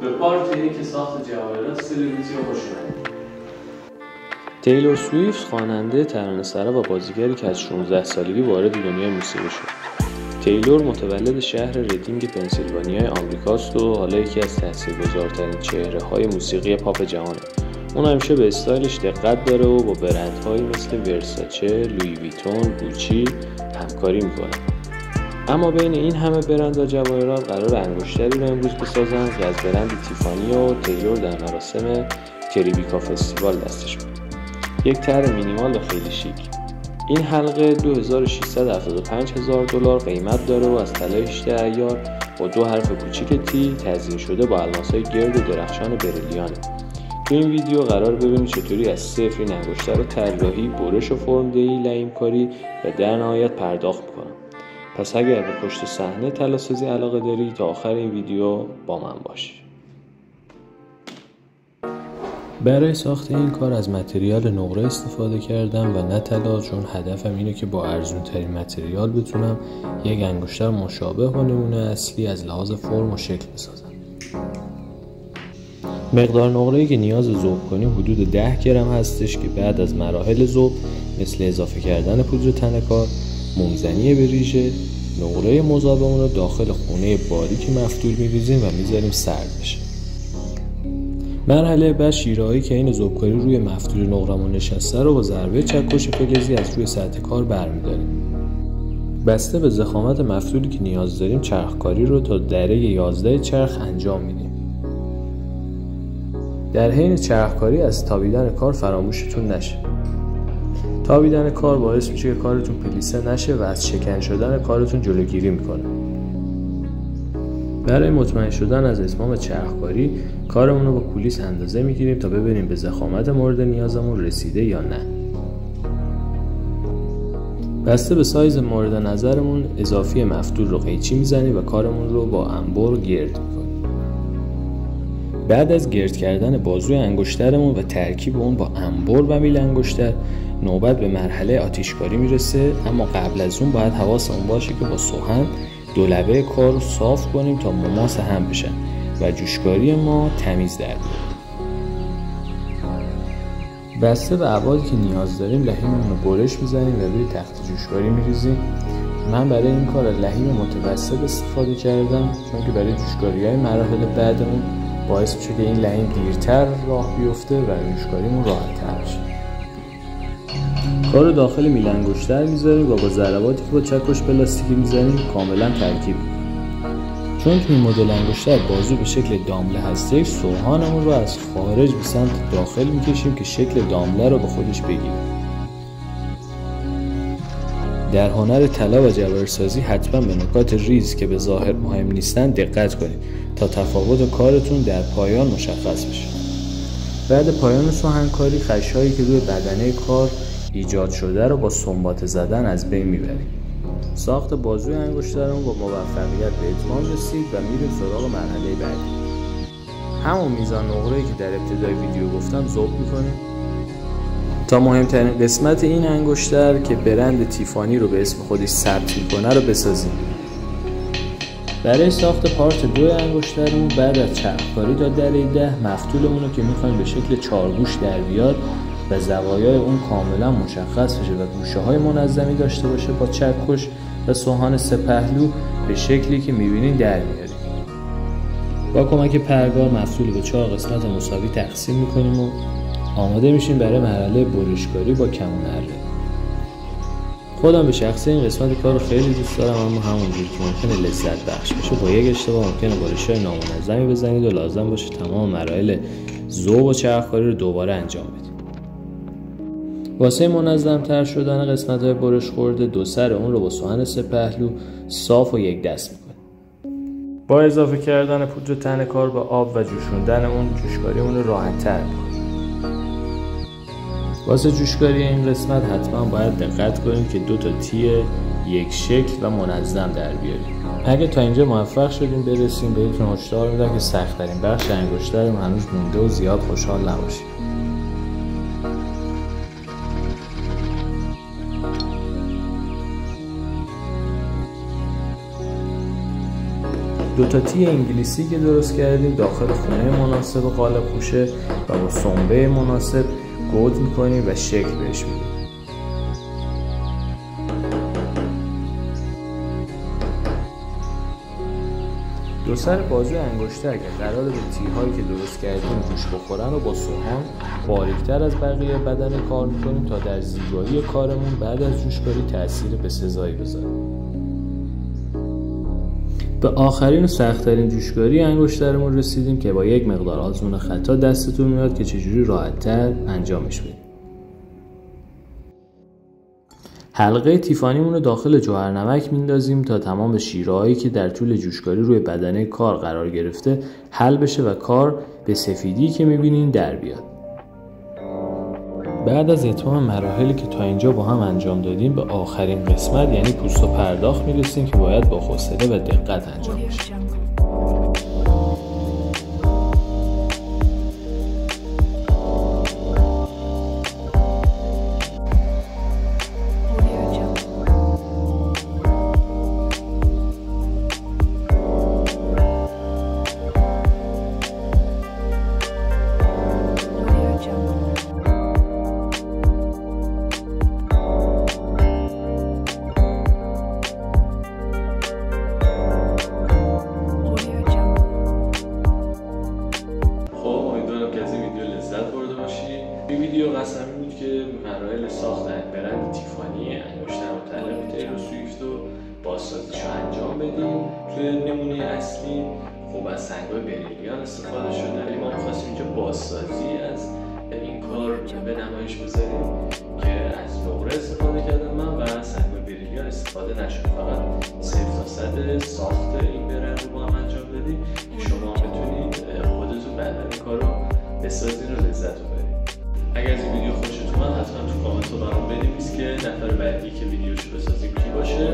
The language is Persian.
به پارتی که ساخت جواهرات سلبریتی خوش اومدید. تیلور سویفت خواننده، ترانه‌سرا و بازیگری که از 16 سالگی وارد دنیای موسیقی شد. تیلور متولد شهر ریدینگ پنسیلوانیای آمریکاست و حالا یکی از تاثیرگذارترین چهره‌های موسیقی پاپ جهانه. اون همیشه به استایلش دقت داره و با برندهایی مثل ورساچه، لویی ویتون، گوچی همکاری میکنه. اما بین این همه برند و جواهرات قرار انگشتری رو امروز بسازن که از برند تیفانی و تیلور در مراسم تریبیکا فستیوال دستش بود. یک طرح مینیمال و خیلی شیک. این حلقه $2,675,000 قیمت داره و از طلای 18 عیار با 2 حرف کوچیک تی تزیین شده با الماس‌های گرد و درخشان بریلیانه. تو این ویدیو قرار ببینید چطوری از صفر این انگشتر رو طراحی، برش و فرم‌دهی، لئیم‌کاری و در نهایت پرداخت می‌کنم. پس اگر به پشت صحنه طلاسازی علاقه داری تا آخر این ویدیو با من باش. برای ساخت این کار از متریال نقره استفاده کردم و نه طلا، چون هدفم اینه که با ارزون ترین متریال بتونم یک انگشتر مشابه با نمونه اصلی از لحاظ فرم و شکل بسازم. مقدار نقره‌ای که نیاز ذوب کنیم حدود 10 گرم هستش که بعد از مراحل ذوب مثل اضافه کردن پودر تنه‌کار، مومزنی به ریشه، نقره مذابمون رو داخل خونه باریک مفتول می‌ریزیم و می‌ذاریم سرد بشه. مرحله بعد شیره‌هایی که این ذوبکاری روی مفتول نقره‌مون نشسته رو با ضربه چکش فلزی از روی سطح کار برمی‌داریم. بسته به ضخامت مفتولی که نیاز داریم چرخکاری رو تا دره 11 چرخ انجام میدیم. در حین چرخکاری از تابیدن کار فراموشتون نشه. تابیدن کار باعث میشه که کارتون پلیسه نشه و از شکن شدن کارتون جلوگیری میکنه. برای مطمئن شدن از اتمام چرخکاری کارمون رو با کولیس اندازه میگیریم تا ببینیم به ضخامت مورد نیازمون رسیده یا نه. بسته به سایز مورد نظرمون اضافی مفتول رو قیچی میزنیم و کارمون رو با انبر گرد میکنیم. بعد از گرد کردن بازوی انگشترمون و ترکیب اون با انبر و میل انگشتر نوبت به مرحله آتیشکاری میرسه، اما قبل از اون باید حواسمون باشه که با سوهن دو لبه کار رو صاف کنیم تا مماس هم بشن و جوشکاری ما تمیز در بیاد. بسته به ابعادی که نیاز داریم لحیممون رو برش میزنیم و روی تخت جوشکاری میریزیم. من برای این کار لحیم متوسط استفاده کردم چون که برای جوشکاری‌های مراحل بعدمون باعث میشه که این لحیم دیرتر راه بیفته و جوشکاریمون راحت‌تر بشه. کار رو داخل میل انگشتر میذاریم و با ضرباتی که با چکش پلاستیکی میزنیم کاملا ترکیب میکنیم. چون تو این مدل انگشتر بازو به شکل دامله هستش، سوهانمون رو از خارج به سمت داخل میکشیم که شکل دامله رو به خودش بگیره. در هنر طلا و جواهرسازی حتما به نکات ریز که به ظاهر مهم نیستن دقت کنید تا تفاوت کارتون در پایان مشخص بشه. بعد پایان سوهنکاری خشایی که روی بدنه کار ایجاد شده رو با سنباته زدن از بین میبریم. ساخت بازوی انگشترمون با موفقیت به اتمام رسید و میریم سراغ مرحله بعدی. همون میزان نقره‌ای که در ابتدای ویدیو گفتم ذوب میکنیم تا مهمترین قسمت این انگشتر که برند تیفانی رو به اسم خودش ثبت میکنه رو بسازیم. برای ساخت پارت 2 انگشترمون بعد از چرخکاری تا دره 10 مفتولمون رو که میخوایم به شکل چارگوش در بیاد و زوایای اون کاملا مشخص بشه و گوشه های منظمی داشته باشه با چکش و سوهان 3 پهلو به شکلی که میبینین در میاریم. با کمک پرگار مفتول به 4 قسمت مساوی تقسیم میکنیم و آماده میشیم برای مرحله برشکاری با کمون اره. خودم به شخصه این قسمت کار رو خیلی دوست دارم، اما همونجوری که ممکنه لذت بخش باشه با یک اشتباه ممکنه برش‌های نامنظمی بزنید و لازم باشه تمام مراحل ذوب و چرخکاری رو دوباره انجام بدید. واسه منظم تر شدن قسمت های برش خورده دو سر اون رو با سوهن 3 پهلو صاف و یک دست میکنیم. با اضافه کردن پودر تنه‌کار با آب و جوشوندن اون جوشکاری اون رو راحت تر میکنیم. واسه جوشکاری این قسمت حتما باید دقت کنیم که 2 تا تی یک شکل و منظم در بیاریم. اگه تا اینجا موفق شدیم برسیم بهتون هشدار میدم که سخت ترین بخش انگشترم هنوز مونده و زیاد خوشحال نباشید. 2 تی انگلیسی که درست کردیم داخل خونه مناسب قالب پوشه و با سنبه مناسب گود میکنیم و شکل بهش میدیم. دو سر بازوی انگشتر که قراره به تیرهایی که درست کردیم روش بخورن و با سوهان باریکتر از بقیه بدن کار میکنیم تا در زیبایی کارمون بعد از جوشکاری تأثیر بسزایی بذاره. به آخرین و سخت‌ترین جوشکاری انگشترمون رسیدیم که با یک مقدار آزمون خطا دستتون میاد که چجوری راحت‌تر انجامش بدیم. حلقه تیفانیمون رو داخل جوهرنمک میندازیم تا تمام شیره‌هایی که در طول جوشکاری روی بدنه کار قرار گرفته حل بشه و کار به سفیدی که میبینین در بیاد. بعد از اتمام مراحلی که تا اینجا با هم انجام دادیم به آخرین قسمت یعنی پوست و پرداخت میرسیم که باید با حوصله و دقت انجام بشه. این ویدیو قسمی بود که مراحل ساخت برند تیفانی انگشتر مطلق تیلور سویفت رو بازسازیشو انجام بدیم. توی نمونه اصلی خب از سنگ‌های بریلیان استفاده شده. ما می‌خواستیم اینجا بازسازی از این کار به نمایش بذاریم که از نقره استفاده کردم من و سنگ‌های بریلیان استفاده نشد. فقط 0 تا 100 ساخت این برند رو با هم انجام بدیم که شما بتونید خودتون بعداً این کار رو بسازید و لذت ببرید. اگر از این ویدیو خوشتون اومد حتما تو کامنت رو برام بنویس که نفر بعدی که ویدیوشو بسازیم کی باشه.